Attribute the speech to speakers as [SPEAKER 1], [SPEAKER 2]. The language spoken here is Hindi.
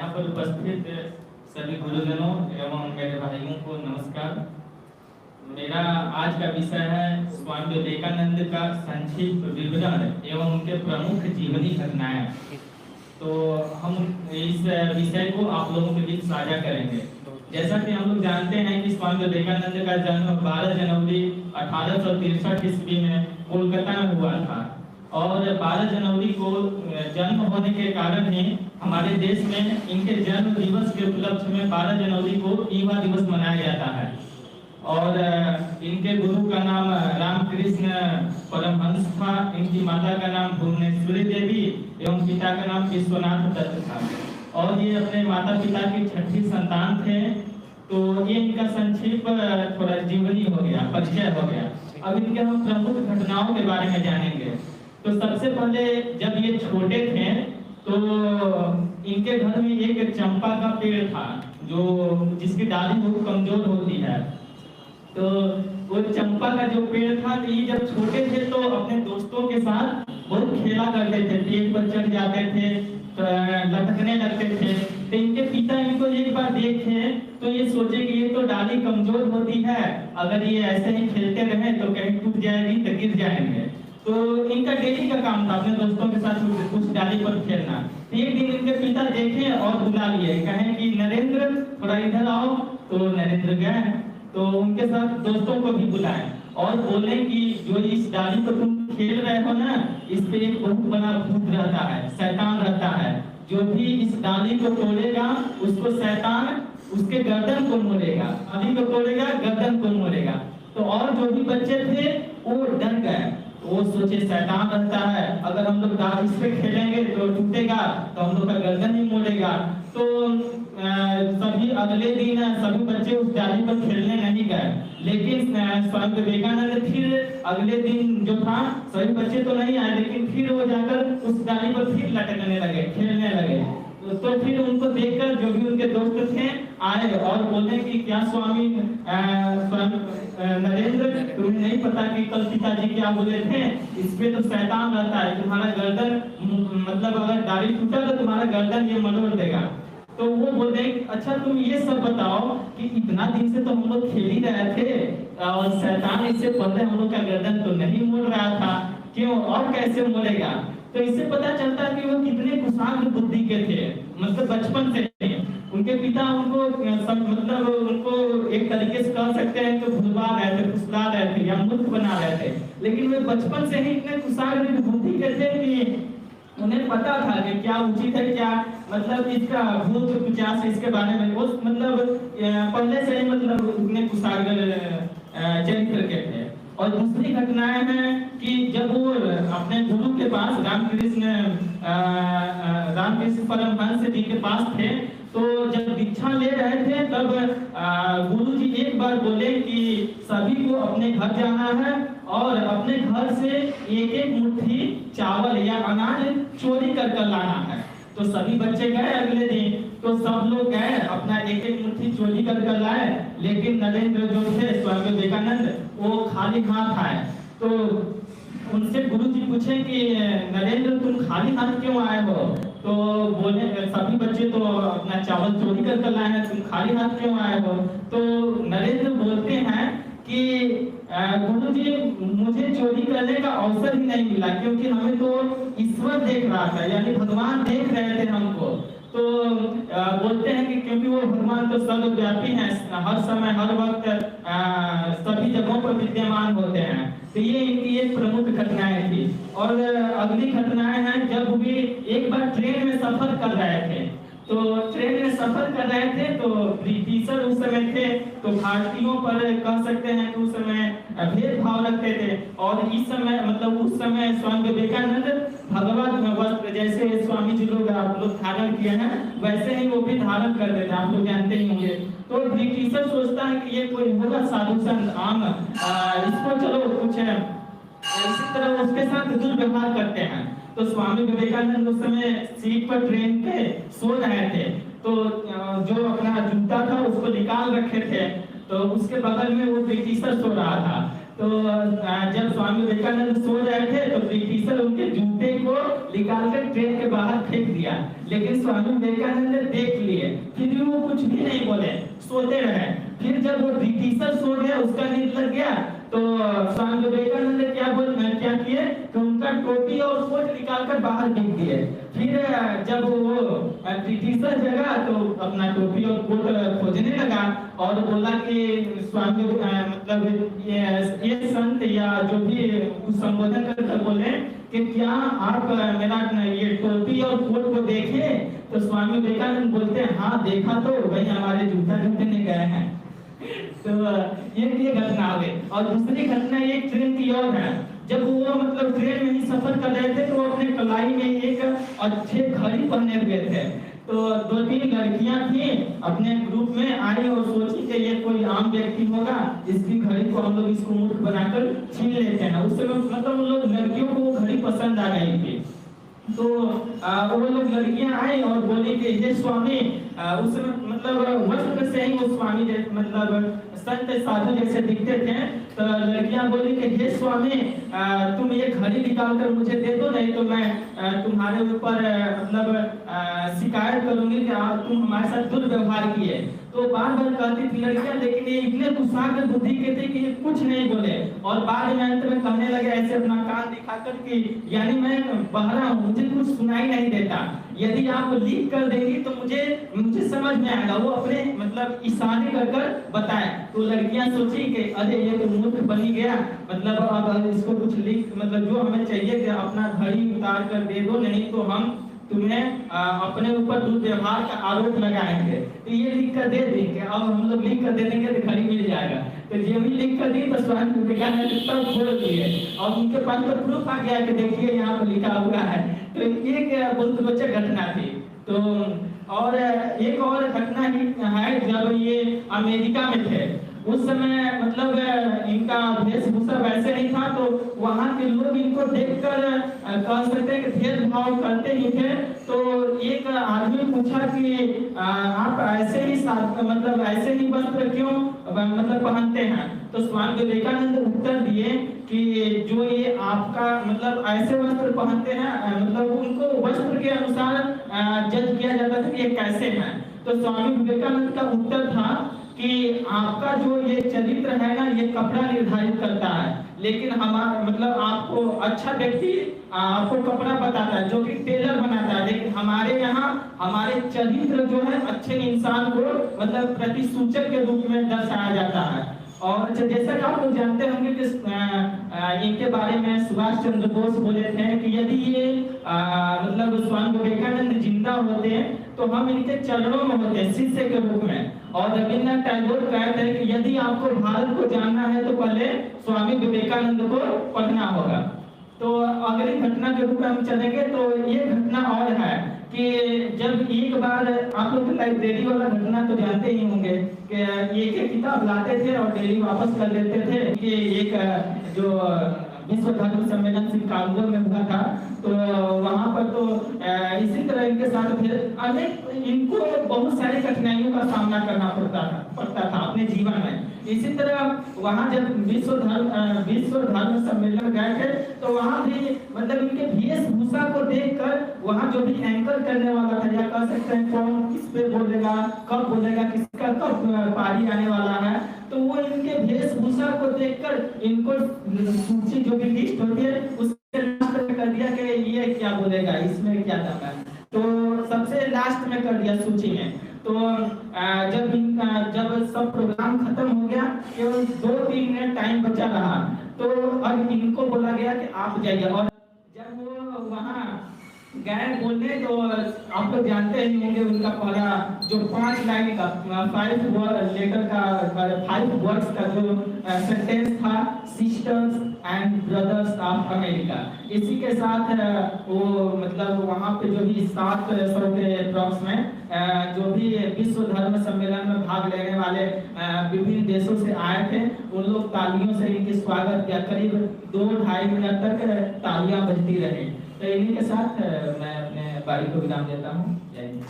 [SPEAKER 1] यहाँ पर उपस्थित सभी गुरुजनों एवं मेरे भाइयों को नमस्कार। मेरा आज का विषय है स्वामी विवेकानंद का संक्षिप्त विवरण एवं उनके प्रमुख जीवनी घटनाएं। तो हम इस विषय को आप लोगों के बीच साझा करेंगे। जैसा कि हम लोग जानते हैं कि स्वामी विवेकानंद का जन्म 12 जनवरी 1863 ईस्वी में कोलकाता में हुआ था और 12 जनवरी को जन्म होने के कारण ही हमारे देश में इनके जन्म दिवस के उपलक्ष्य में 12 जनवरी को युवा दिवस मनाया जाता है। और इनके गुरु का नाम रामकृष्ण परमहंस था, इनकी माता का नाम भुवनेश्वरी देवी एवं पिता का नाम विश्वनाथ दत्त था और ये अपने माता पिता की छठी संतान थे। तो ये इनका संक्षिप्त थोड़ा जीवनी हो गया, परिचय हो गया। अब इनके हम प्रमुख घटनाओं के बारे में जानेंगे। तो सबसे पहले जब ये छोटे थे तो इनके घर में एक चंपा का पेड़ था जो जिसकी डाली बहुत कमजोर होती है। तो वो चंपा का जो पेड़ था, तो ये जब छोटे थे तो अपने दोस्तों के साथ बहुत खेला करते थे, पेड़ पर चढ़ जाते थे, लटकने लगते थे। तो इनके पिता इनको एक बार देखे तो ये सोचे कि ये तो डाली कमजोर होती है, अगर ये ऐसे ही खेलते रहे तो कहीं टूट जाएगी तो गिर जाएंगे। तो इनका डेली का काम था अपने दोस्तों के साथ उस डाली पर खेलना। एक दिन इनके पिता देखे और बुला लिए, कहें कि नरेंद्र थोड़ा इधर आओ। तो नरेंद्र गए, तो उनके साथ दोस्तों को भी बुलाए और बोले कि जो इस डाली पर तुम खेल रहे हो ना, इस पे एक बहुत बड़ा भूत रहता है, शैतान रहता है। जो भी इस डाली को तोड़ेगा उसको शैतान उसके गर्दन को मोड़ेगा, डाली को तोड़ेगा गर्दन को मोड़ेगा। तो और जो भी बच्चे थे वो डर गए, वो सोचे शैतान रहता है, अगर हम लोग इस पे खेलेंगे तो टूटेगा तो हम लोग का गर्दन ही मोड़ेगा। तो सभी अगले दिन सभी बच्चे उस डाली पर खेलने नहीं गए, लेकिन स्वामी विवेकानंद फिर अगले दिन जो था सभी बच्चे तो नहीं आए, लेकिन फिर वो जाकर उस डाली पर फिर लटकने लगे, खेलने लगे। तो फिर उनको देखकर जो भी उनके दोस्त थे आए और बोले कि क्या स्वामी नरेंद्र, तुम्हें नहीं पता कि कल पिताजी क्या बोले थे, इस पे तो शैतान रहता है, तुम्हारा गर्दन मतलब अगर डाली टूटा तो तुम्हारा गर्दन ये मरोड़ देगा। तो वो बोले अच्छा तुम ये सब बताओ कि इतना दिन से तो हम लोग खेल ही रहे थे और शैतान इससे पहले हम लोग का गर्दन तो नहीं मोड़ रहा था, क्यों और कैसे मोड़ेगा? तो इससे पता चलता है कि वो कितने कुशाग्र बुद्धि के थे, मतलब बचपन से उनके पिता उनको मतलब उनको एक तरीके से कह सकते हैं कि भुलवा रहे थे, फुसला रहे थे या मूर्ख बना रहे थे, लेकिन वे बचपन से ही इतने कुशाग्र बुद्धि के थे कि उन्हें पता था कि क्या उचित है, क्या मतलब इसका भूत पिशाच इसके बारे में वो मतलब पहले से ही मतलब उतने कुशाग्र चरित्र के थे। और दूसरी घटनाएं हैं कि जब वो अपने गुरु के पास रामकृष्ण परमहंस जी के पास थे, तो जब दीक्षा ले रहे थे तब गुरु जी एक बार बोले कि सभी को अपने घर जाना है और अपने घर से एक एक मुट्ठी चावल या अनाज चोरी कर लाना है। तो सभी बच्चे गए अगले दिन, तो सब लोग गए अपना एक एक मुट्ठी चोरी कर लाए, लेकिन नरेंद्र जो थे स्वामी विवेकानंद वो खाली हाथ आए। तो उनसे गुरुजी पूछे कि नरेंद्र तुम खाली हाथ क्यों आए हो? तो बोले सभी बच्चे तो अपना चावल चोरी कर लाए हैं, तुम खाली हाथ क्यों आए हो? तो नरेंद्र बोलते हैं कि गुरुजी मुझे चोरी करने का अवसर ही नहीं मिला, क्योंकि हमें तो ईश्वर देख रहा था, यानी भगवान देख रहे थे हमको। तो बोलते हैं कि क्योंकि वो भगवान तो सर्वव्यापी हैं, हर समय हर वक्त सभी जगहों पर विद्यमान होते हैं। तो ये इनकी एक प्रमुख घटनाएं थी। और अगली घटनाएं हैं जब भी एक बार ट्रेन में सफर कर रहे थे, तो ट्रेन में सफर कर रहे थे तो ब्रिटिशर उस समय थे, तो भारतीयों पर कह सकते हैं कि उस समय भेदभाव रखते थे। और इस समय मतलब उस समय स्वामी विवेकानंद भगवत वस्त्र जैसे स्वामी जी लोग आप लोग धारण किए हैं वैसे ही वो भी धारण कर देते, आप लोग जानते ही होंगे। तो ब्रिटिशर सोचता है कि ये कोई होगा साधु संत आम, इसको चलो कुछ इसी तरह उसके साथ दुर्व्यवहार करते हैं। तो स्वामी विवेकानंद उस समय सीट पर ट्रेन पे सो रहे थे, तो जो अपना जूता था उसको निकाल रखे थे, तो उसके बगल में वो ब्रिटिशर सो रहा था। तो जब स्वामी विवेकानंद सो रहे थे तो ब्रिटिशर उनके जूते को निकालकर ट्रेन के बाहर फेंक दिया, लेकिन स्वामी विवेकानंद देख स्वामी विवेकानंद क्या किए कि उनका टोपी और कोट निकालकर बाहर फेंक दिए। फिर जब वो ब्रिटिशर जगह तो अपना टोपी और कोट खोजने लगा और बोला कि स्वामी मतलब ये संत या जो भी संबोधन कर बोले कि क्या आप मेरा ये टोपी और कोट को देखे? तो स्वामी विवेकानंद बोलते हैं हाँ देखा, तो वही हमारे जूता ढूंढने गए हैं। तो ये घटना हो गई। और दूसरी घटना एक ट्रेन की और है। जब वो मतलब ट्रेन में ही सफर कर रहे थे तो वो अपने कलाई में एक अच्छे घड़ी पहने हुए थे। तो 2-3 लड़कियां थी अपने ग्रुप में आई और सोची कि ये कोई आम व्यक्ति होगा, इसकी घड़ी को हम लोग इसको मूर्ख बनाकर छीन लेते हैं। उस समय मतलब उन लोग लड़कियों को वो घड़ी पसंद आ गई थी। तो वो लोग लड़कियां आई और बोली कि ये स्वामी, उस समय मतलब वस्त्र से ही वो स्वामी मतलब संत साधु जैसे दिखते थे। तो लड़कियां बोली कि हे स्वामी तुम ये घड़ी निकाल कर मुझे दे दो, नहीं तो मैं तुम्हारे ऊपर मतलब शिकायत करूंगी कि तुम हमारे साथ दुर्व्यवहार किए। तो बार बार कहती थी लड़कियां, लेकिन ये इतने कुशाग्र बुद्धि के थे कि ये कुछ नहीं बोले। और बाद में अंत में कहने लगे ऐसे अपना कान दिखाकर कि यानी मैं बहरा हूं, मुझे कुछ सुनाई नहीं देता, यदि आप लिख कर देंगी तो मुझे समझ में आएगा। वो अपने मतलब इशारे कर बताए। तो लड़कियां सोची कि अरे ये तो मूर्ख बनी गया, मतलब अब इसको कुछ लिख मतलब जो हमें चाहिए कि अपना घड़ी उतार कर दे दो, नहीं तो हम तुम्हें अपने ऊपर दुर्व्यवहार का आरोप लगाएंगे। तो ये लिख कर दे देंगे, अब हम लोग लिख कर दे देंगे तो घड़ी मिल जाएगा। तो जो भी लिख कर दी तो स्वामी विवेकानंद तब खोल दिए और उनके पास तो प्रूफ आ गया कि देखिए यहाँ पर लिखा हुआ है। तो ये बहुत रोचक घटना थी। तो और एक और घटना ही है जब ये अमेरिका में थे, उस समय मतलब इनका वेशभूषा वैसे नहीं था, तो वहाँ के लोग इनको देखकर कह सकते हैं कि भेदभाव करते ही थे। तो एक आदमी पूछा कि आप ऐसे ही मतलब ऐसे ही वस्त्र क्यों मतलब पहनते हैं? तो स्वामी विवेकानंद उत्तर दिए कि जो ये आपका मतलब ऐसे वस्त्र पहनते हैं मतलब उनको वस्त्र के अनुसार जज किया जाता था कि ये कैसे हैं। तो स्वामी विवेकानंद का उत्तर था कि आपका जो ये चरित्र है ना, ये कपड़ा निर्धारित करता है, लेकिन हमारा मतलब आपको अच्छा व्यक्ति आपको कपड़ा बताता है जो कि टेलर बनाता है, लेकिन हमारे यहाँ हमारे चरित्र जो है अच्छे इंसान को मतलब प्रतिसूचक के रूप में दर्शाया जाता है। और जैसा कि आप लोग जानते होंगे कि इनके बारे में सुभाष चंद्र बोस बोले थे कि यदि ये मतलब स्वामी विवेकानंद जिंदा होते तो हम इनके चरणों में होते शिष्य के रूप में। और रविन्द्रनाथ टैगोर कहते हैं कि यदि आपको भारत को जानना है तो पहले स्वामी विवेकानंद को पढ़ना होगा। तो अगली घटना के रूप में हम चलेंगे तो ये घटना और है कि जब एक बार आप लोग लाइब्रेरी वाला घटना तो जानते ही होंगे कि एक किताब लाते थे और डेली वापस कर देते थे। कि एक जो विश्व धर्म सम्मेलन शिकागो में हुआ था, तो वहाँ पर तो इसी तरह इनके साथ फिर अनेक इनको बहुत सारी कठिनाइयों का सामना करना पड़ता था अपने जीवन में। इसी तरह वहाँ जब विश्व धर्म सम्मेलन गए थे तो वहाँ भी मतलब इनके वेशभूषा को देखकर वहाँ जो भी एंकर करने वाला था या कह सकते हैं कौन किस पे बोलेगा, कब बोलेगा, किसका कब पारी आने वाला है, तो वो इनके वेशभूषा को देखकर इनको सूची जो भी लिस्ट होती है उसके लास्ट में कर दिया कि ये क्या बोलेगा, इसमें क्या दम है, तो सबसे लास्ट में कर दिया सूची में। तो जब सब प्रोग्राम खत्म हो गया, केवल 2-3 मिनट टाइम बचा रहा, तो अब इनको बोला गया कि आप जाइए। और जब वो वहाँ गए बोलने तो आप लोग जानते ही होंगे उनका पहला जो 5 लाइन का 5 वर्ड्स का जो सेंटेंस था, sisters and brothers of America. इसी के साथ वो मतलब वहाँ पे जो भी 700 के अप्रॉक्स में जो भी विश्व धर्म सम्मेलन में भाग लेने वाले विभिन्न देशों से आए थे, उन लोग तालियों से इनके स्वागत किया। करीब 2-2.5 मिनट तक तालियां बजती रही। तो इन्हीं के साथ मैं अपने बारी को विराम देता हूँ। जय हिंद।